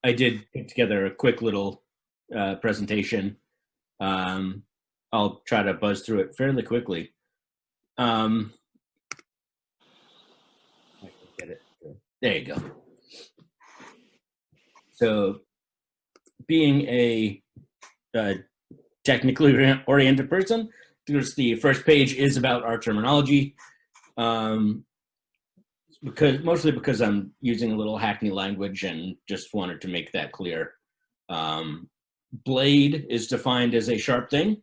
I did put together a quick little presentation. I'll try to buzz through it fairly quickly. I can get it. There you go. So, being a technically oriented person, the first page is about our terminology. Mostly because I'm using a little hackney language and just wanted to make that clear. Blade is defined as a sharp thing.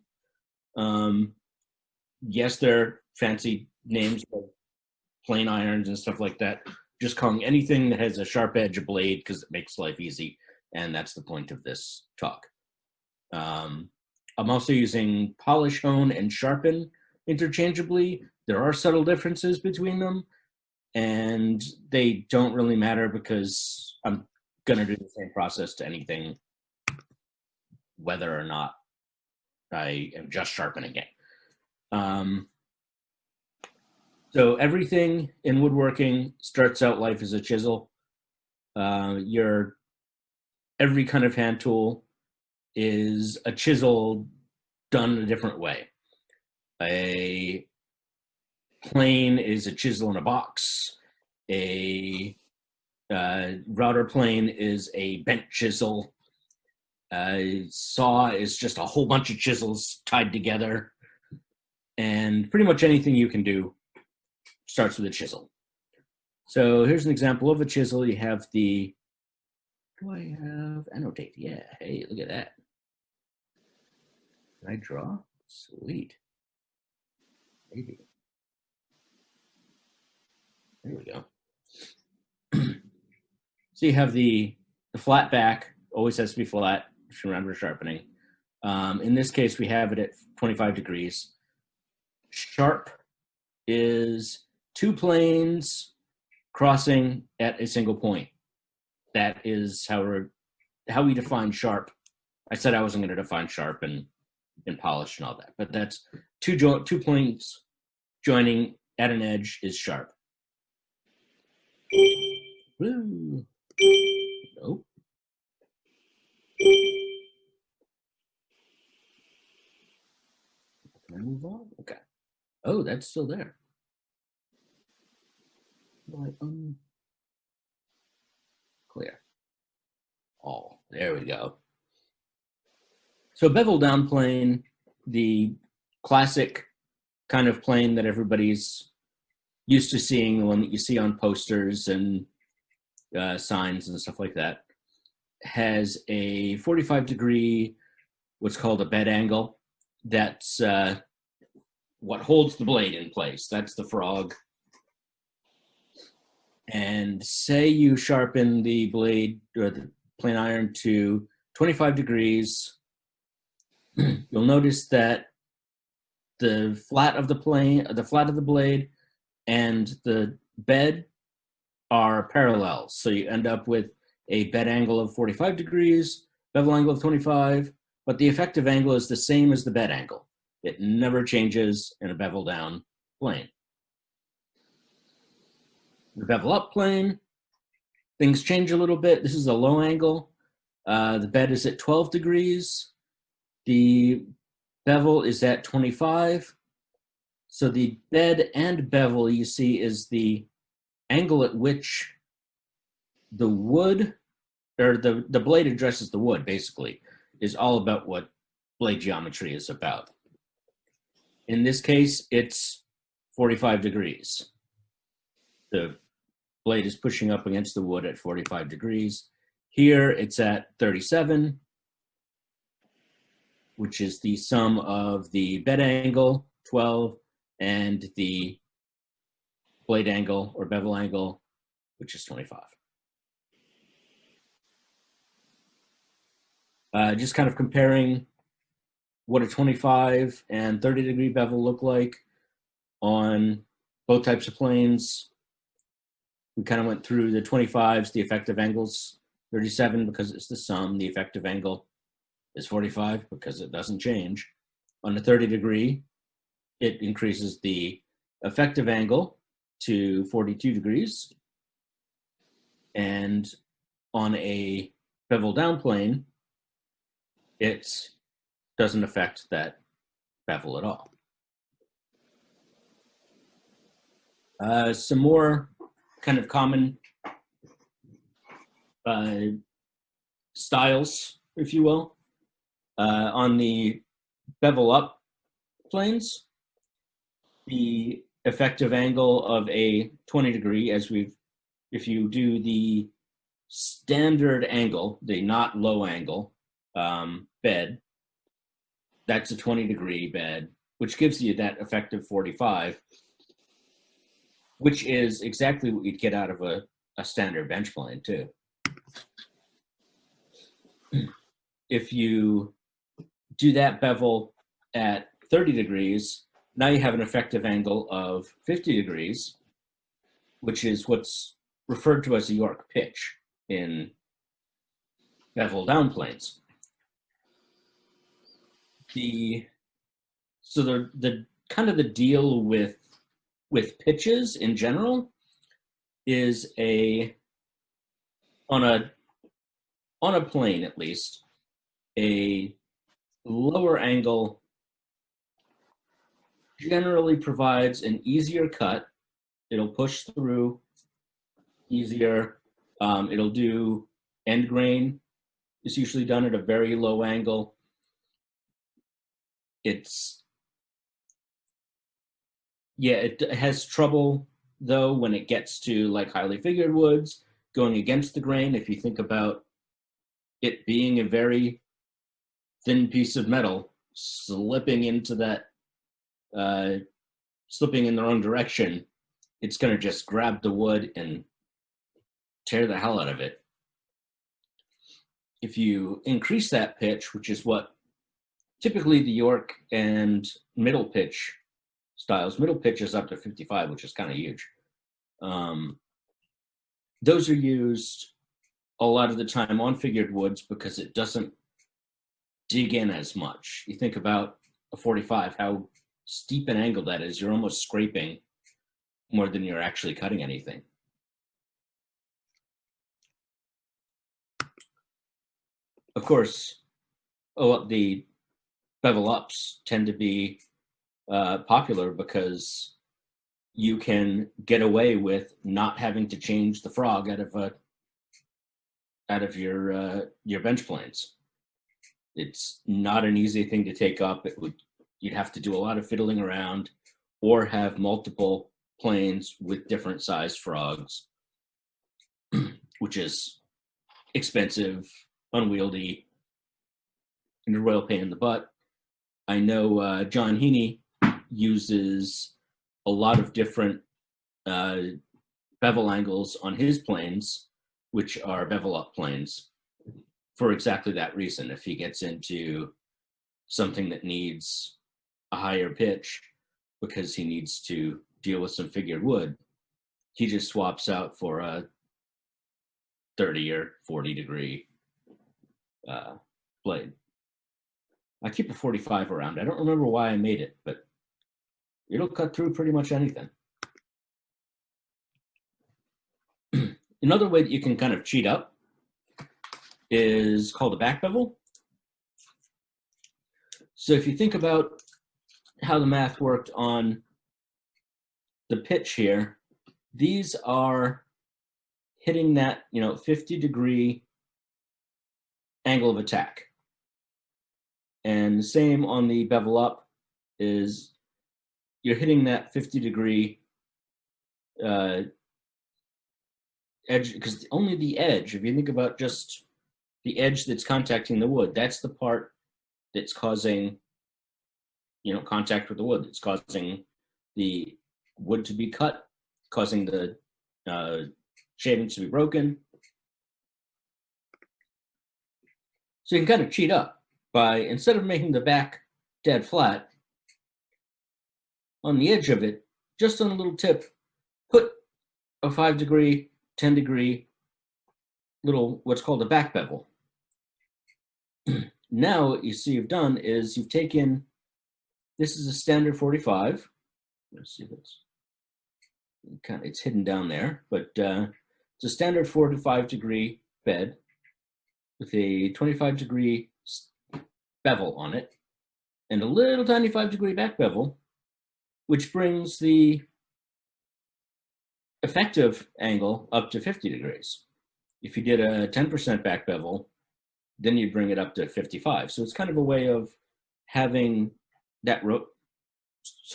Yes, there are fancy names like plain irons and stuff like that. Just calling anything that has a sharp edge a blade because it makes life easy, and that's the point of this talk. I'm also using polish, hone, and sharpen interchangeably. There are subtle differences between them, and they don't really matter because I'm going to do the same process to anything, whether or not I am just sharpening it. So everything in woodworking starts out life as a chisel. Every kind of hand tool is a chisel done a different way. A plane is a chisel in a box. A router plane is a bent chisel. A saw is just a whole bunch of chisels tied together. And pretty much anything you can do starts with a chisel. So here's an example of a chisel. You have the, do I have annotate? Yeah, hey, look at that. Can I draw? Sweet. Maybe. There we go. So you have the flat back, always has to be flat, remember sharpening. In this case, we have it at 25 degrees. Sharp is two planes crossing at a single point. That is how we define sharp. I said I wasn't going to define sharp and polish and all that, but that's two planes joining at an edge is sharp. Woo. Nope. Can I move on? Okay. Oh, that's still there. Clear. All. There we go. So bevel down plane, the classic kind of plane that everybody's used to seeing, the one that you see on posters and signs and stuff like that, has a 45-degree, what's called a bed angle. That's what holds the blade in place. That's the frog. And say you sharpen the blade or the plane iron to 25 degrees, you'll notice that the flat of the blade and the bed are parallel. So you end up with a bed angle of 45 degrees, bevel angle of 25, but the effective angle is the same as the bed angle. It never changes in a bevel down plane. The bevel up plane, things change a little bit. This is a low angle. The bed is at 12 degrees. The bevel is at 25. So the bed and bevel you see is the angle at which the wood, or the blade addresses the wood, basically, is all about what blade geometry is about. In this case, it's 45 degrees. The blade is pushing up against the wood at 45 degrees. Here, it's at 37, which is the sum of the bed angle, 12, and the blade angle or bevel angle, which is 25. Just kind of comparing what a 25 and 30-degree bevel look like on both types of planes. We kind of went through the 25s, the effective angles, 37 because it's the sum. The effective angle is 45 because it doesn't change. On a 30-degree, it increases the effective angle to 42 degrees. And on a bevel down plane, it doesn't affect that bevel at all. Some more kind of common styles, if you will, on the bevel up planes, the effective angle of a 20 degree, if you do the standard angle, the not low angle bed, that's a 20 degree bed, which gives you that effective 45, which is exactly what you'd get out of a standard bench plane too. If you do that bevel at 30 degrees, now you have an effective angle of 50 degrees, which is what's referred to as a York pitch in bevel down planes. The kind of the deal with pitches in general is on a plane at least, a lower angle generally provides an easier cut. It'll push through easier. It'll do end grain. It's usually done at a very low angle. It has trouble though when it gets to like highly figured woods going against the grain. If you think about it being a very thin piece of metal slipping into that, slipping in the wrong direction, it's going to just grab the wood and tear the hell out of it. If you increase that pitch, which is what typically the York and middle pitch styles, middle pitch is up to 55, which is kind of huge. Those are used a lot of the time on figured woods because it doesn't dig in as much. You think about a 45, how steep an angle that is. You're almost scraping more than you're actually cutting anything. Of course, the bevel ups tend to be popular because you can get away with not having to change the frog out of your bench planes. It's not an easy thing to take up. You'd have to do a lot of fiddling around or have multiple planes with different size frogs, which is expensive, unwieldy, and a royal pain in the butt. I know John Heaney uses a lot of different bevel angles on his planes, which are bevel up planes, for exactly that reason. If he gets into something that needs a higher pitch because he needs to deal with some figured wood, he just swaps out for a 30 or 40 degree blade. I keep a 45 around. I don't remember why I made it, but it'll cut through pretty much anything. Another way that you can kind of cheat up is called a back bevel. So if you think about how the math worked on the pitch here, these are hitting that 50 degree angle of attack. And the same on the bevel up is you're hitting that 50 degree edge, because only the edge, if you think about just the edge that's contacting the wood, that's the part that's causing contact with the wood. It's causing the wood to be cut, causing the shavings to be broken. So you can kind of cheat up by, instead of making the back dead flat, on the edge of it, just on a little tip, put a 5 degree, 10 degree little, what's called a back bevel. Now what you see you've done is you've taken, this is a standard 45. Let's see if it's hidden down there, but it's a standard 4 to 5 degree bed. with a 25-degree bevel on it and a little tiny 5-degree back bevel, which brings the effective angle up to 50 degrees. If you did a 10% back bevel, then you'd bring it up to 55. So it's kind of a way of having that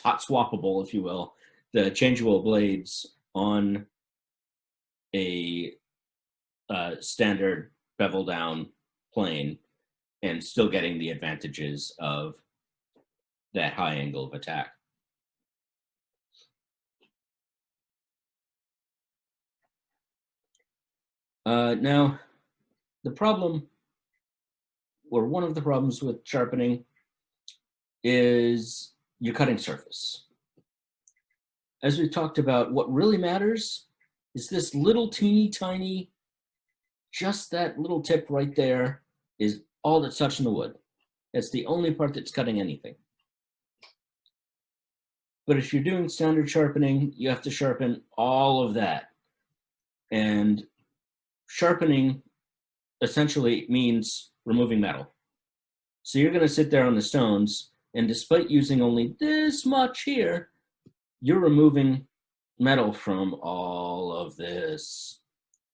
hot swappable, if you will, the changeable blades on a standard bevel down plane and still getting the advantages of that high angle of attack. Now, the problem, or one of the problems with sharpening, is your cutting surface. As we talked about, what really matters is this little teeny tiny, just that little tip right there is all that's touching the wood. That's the only part that's cutting anything. But if you're doing standard sharpening, you have to sharpen all of that. And sharpening essentially means removing metal. So you're going to sit there on the stones, and despite using only this much here, you're removing metal from all of this.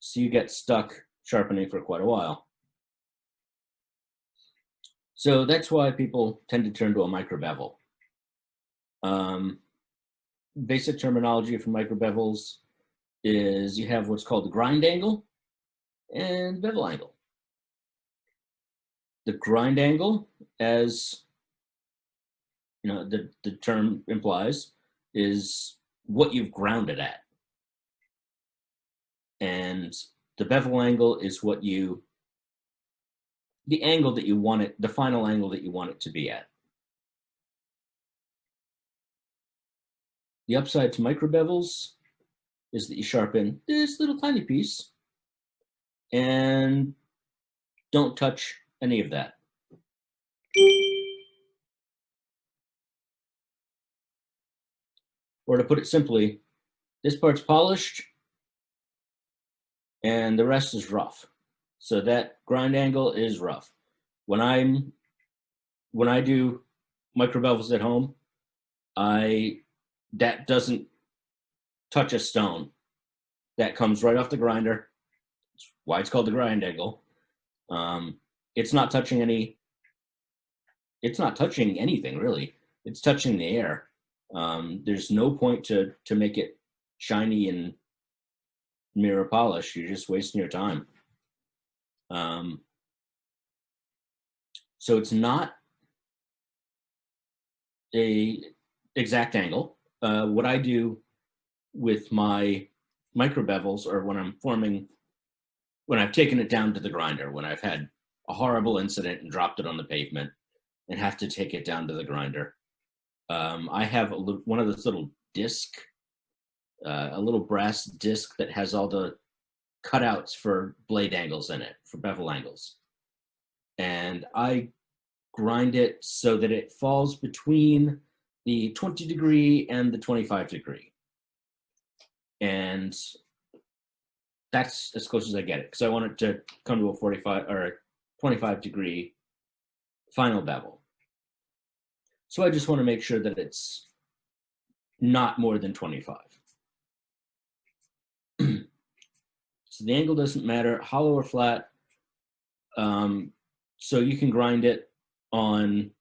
So you get stuck sharpening for quite a while. So that's why people tend to turn to a microbevel. Basic terminology for microbevels is you have what's called the grind angle and bevel angle. The grind angle, as you know, the term implies, is what you've ground it at. And the bevel angle is the angle that you want it, the final angle that you want it to be at. The upside to microbevels is that you sharpen this little tiny piece and don't touch any of that. Or to put it simply, this part's polished and the rest is rough. So that grind angle is rough. When I do microbevels at home, that doesn't touch a stone. That comes right off the grinder. That's why it's called the grind angle. It's not touching anything really. It's touching the air. There's no point to make it shiny and mirror polish. You're just wasting your time. So it's not a exact angle. What I do with my microbevels, or when I've taken it down to the grinder, when I've had a horrible incident and dropped it on the pavement and have to take it down to the grinder, I have one of those little a little brass disc that has all the cutouts for blade angles in it, for bevel angles. And I grind it so that it falls between the 20 degree and the 25 degree. And that's as close as I get it, because I want it to come to a 45 or a 25 degree final bevel. So I just want to make sure that it's not more than 25. So the angle doesn't matter, hollow or flat. So you can grind it on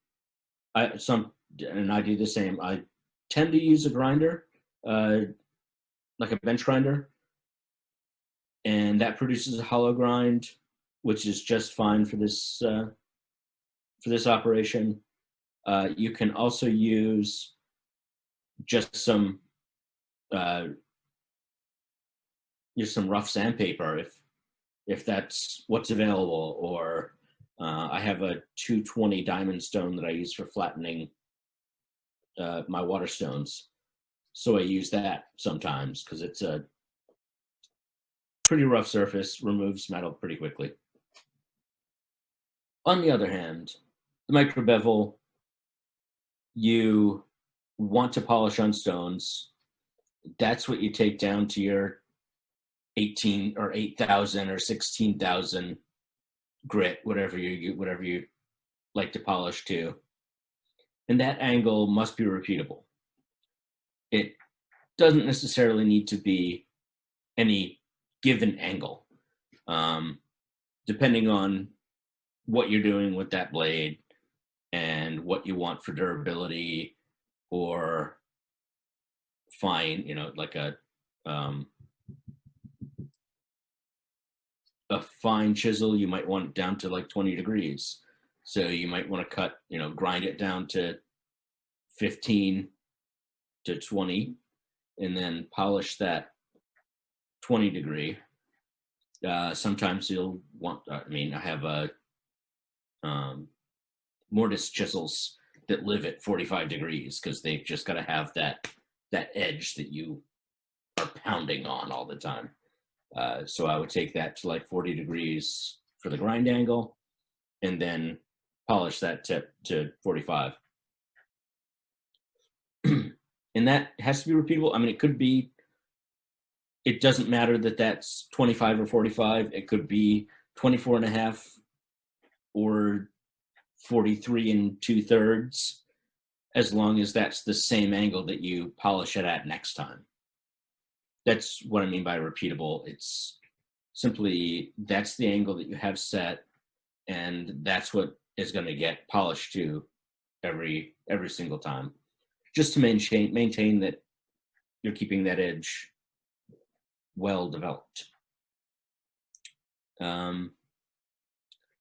and I do the same. I tend to use a grinder, like a bench grinder, and that produces a hollow grind, which is just fine for this operation. You can also use just some rough sandpaper if that's what's available, or I have a 220 diamond stone that I use for flattening my water stones. So I use that sometimes because it's a pretty rough surface, removes metal pretty quickly. On the other hand, the microbevel, you want to polish on stones. That's what you take down to your 18 or 8,000 or 16,000 grit, whatever you like to polish to, and that angle must be repeatable. It doesn't necessarily need to be any given angle, um, depending on what you're doing with that blade and what you want for durability or fine, like um, a fine chisel, you might want it down to like 20 degrees. So you might want to cut, grind it down to 15 to 20 and then polish that 20 degree. Sometimes you'll want, I have mortise chisels that live at 45 degrees because they've just got to have that edge that you are pounding on all the time. So I would take that to like 40 degrees for the grind angle and then polish that tip to 45. And that has to be repeatable. It could be, it doesn't matter that that's 25 or 45. It could be 24 and a half or 43 and 2/3, as long as that's the same angle that you polish it at next time. That's what I mean by repeatable. It's simply that's the angle that you have set, and that's what is going to get polished to every single time, just to maintain that you're keeping that edge well developed.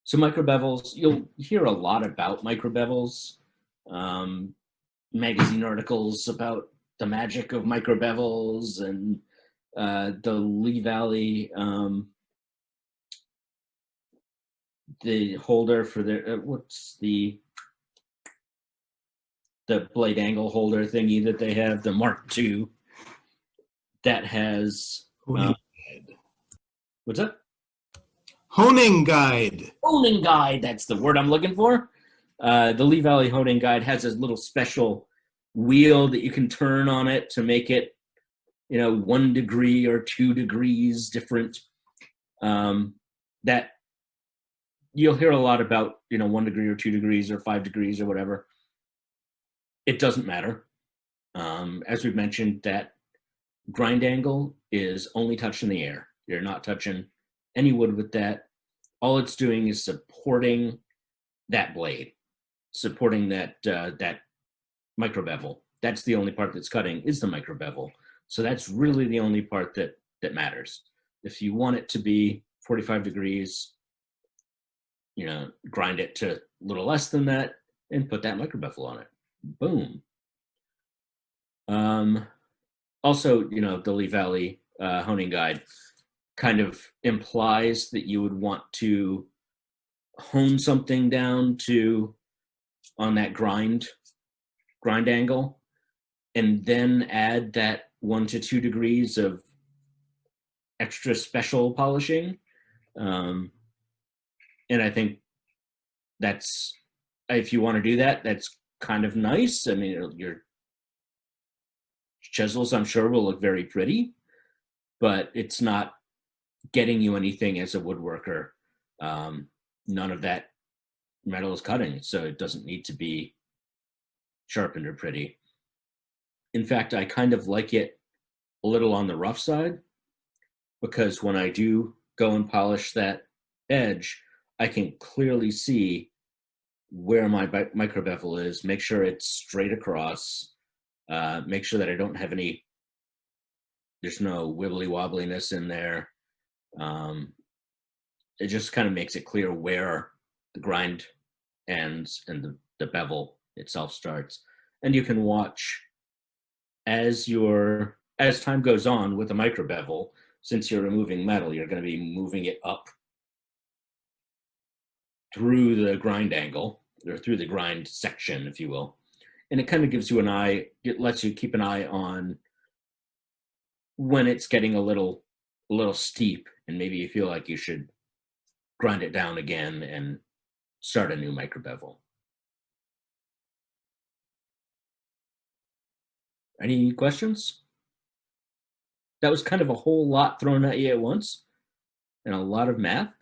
So microbevels, you'll hear a lot about microbevels, magazine articles about the magic of microbevels and the Lee Valley, the holder for their, what's the blade angle holder thingy that they have, the Mark II, that has, what's that? Honing guide. Honing guide, that's the word I'm looking for. The Lee Valley honing guide has a little special wheel that you can turn on it to make it, 1 degree or 2 degrees different. That you'll hear a lot about, 1 degree or 2 degrees or 5 degrees or whatever. It doesn't matter. As we've mentioned, that grind angle is only touching the air. You're not touching any wood with that. All it's doing is supporting that blade, supporting that microbevel. That's the only part that's cutting is the microbevel. So that's really the only part that matters. If you want it to be 45 degrees, grind it to a little less than that and put that microbevel on it. Boom. Also, the Lee Valley honing guide kind of implies that you would want to hone something down to on that grind angle and then add that 1 to 2 degrees of extra special polishing. And I think that's, if you want to do that, that's kind of nice. Your chisels, I'm sure, will look very pretty, but it's not getting you anything as a woodworker. None of that metal is cutting, so it doesn't need to be sharpened or pretty. In fact, I kind of like it a little on the rough side, because when I do go and polish that edge, I can clearly see where my microbevel is, make sure it's straight across, make sure that I don't have there's no wibbly wobbliness in there. It just kind of makes it clear where the grind ends and the bevel itself starts. And you can watch as time goes on with the microbevel, since you're removing metal, you're going to be moving it up through the grind angle, or through the grind section, if you will. And it kind of gives you an eye, it lets you keep an eye on when it's getting a little steep, and maybe you feel like you should grind it down again and start a new microbevel. Any questions? That was kind of a whole lot thrown at you at once, and a lot of math.